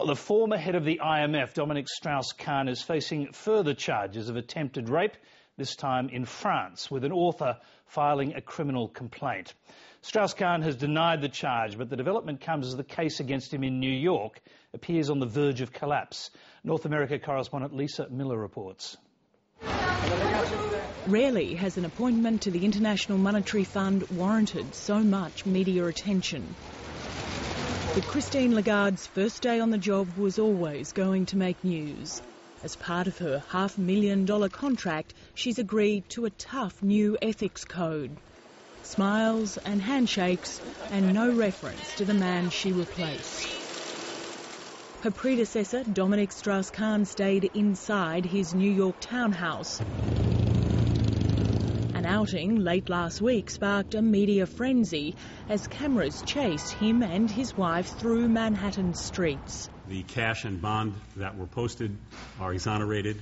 Well, the former head of the IMF, Dominique Strauss-Kahn, is facing further charges of attempted rape, this time in France, with an author filing a criminal complaint. Strauss-Kahn has denied the charge, but the development comes as the case against him in New York appears on the verge of collapse. North America correspondent Lisa Miller reports. Rarely has an appointment to the International Monetary Fund warranted so much media attention. But Christine Lagarde's first day on the job was always going to make news. As part of her $500,000 contract, she's agreed to a tough new ethics code. Smiles and handshakes and no reference to the man she replaced. Her predecessor, Dominique Strauss-Kahn, stayed inside his New York townhouse. An outing late last week sparked a media frenzy as cameras chased him and his wife through Manhattan streets. The cash and bond that were posted are exonerated.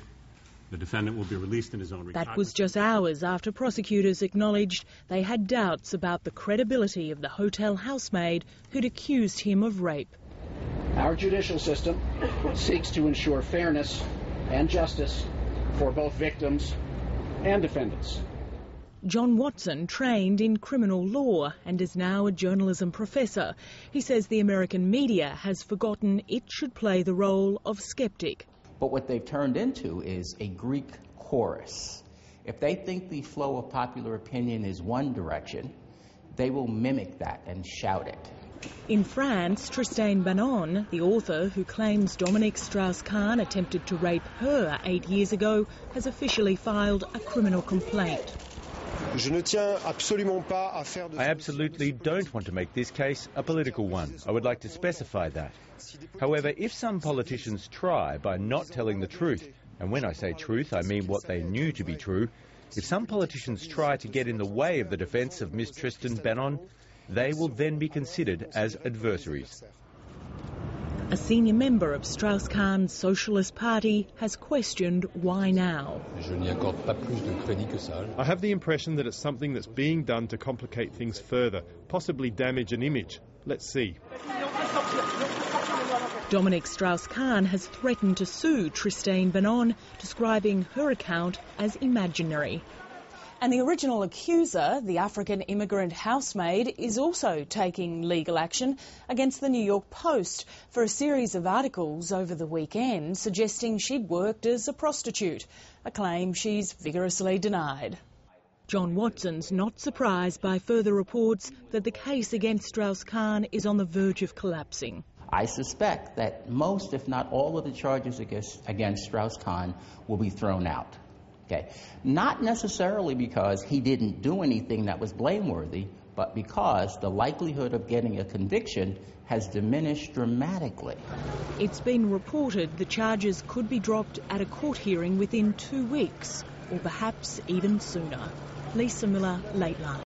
The defendant will be released in his own recognizance. That was just hours after prosecutors acknowledged they had doubts about the credibility of the hotel housemaid who'd accused him of rape. Our judicial system seeks to ensure fairness and justice for both victims and defendants. John Watson trained in criminal law and is now a journalism professor. He says the American media has forgotten it should play the role of skeptic. But what they've turned into is a Greek chorus. If they think the flow of popular opinion is one direction, they will mimic that and shout it. In France, Tristan Banon, the author who claims Dominique Strauss-Kahn attempted to rape her 8 years ago, has officially filed a criminal complaint. I absolutely don't want to make this case a political one. I would like to specify that. However, if some politicians try by not telling the truth, and when I say truth, I mean what they knew to be true, if some politicians try to get in the way of the defence of Miss Tristan Banon, they will then be considered as adversaries. A senior member of Strauss-Kahn's Socialist Party has questioned why now. I have the impression that it's something that's being done to complicate things further, possibly damage an image. Let's see. Dominique Strauss-Kahn has threatened to sue Tristan Banon, describing her account as imaginary. And the original accuser, the African immigrant housemaid, is also taking legal action against the New York Post for a series of articles over the weekend suggesting she'd worked as a prostitute, a claim she's vigorously denied. John Watson's not surprised by further reports that the case against Strauss-Kahn is on the verge of collapsing. I suspect that most, if not all, of the charges against Strauss-Kahn will be thrown out. Okay. Not necessarily because he didn't do anything that was blameworthy, but because the likelihood of getting a conviction has diminished dramatically. It's been reported the charges could be dropped at a court hearing within 2 weeks, or perhaps even sooner. Lisa Miller, Late Line.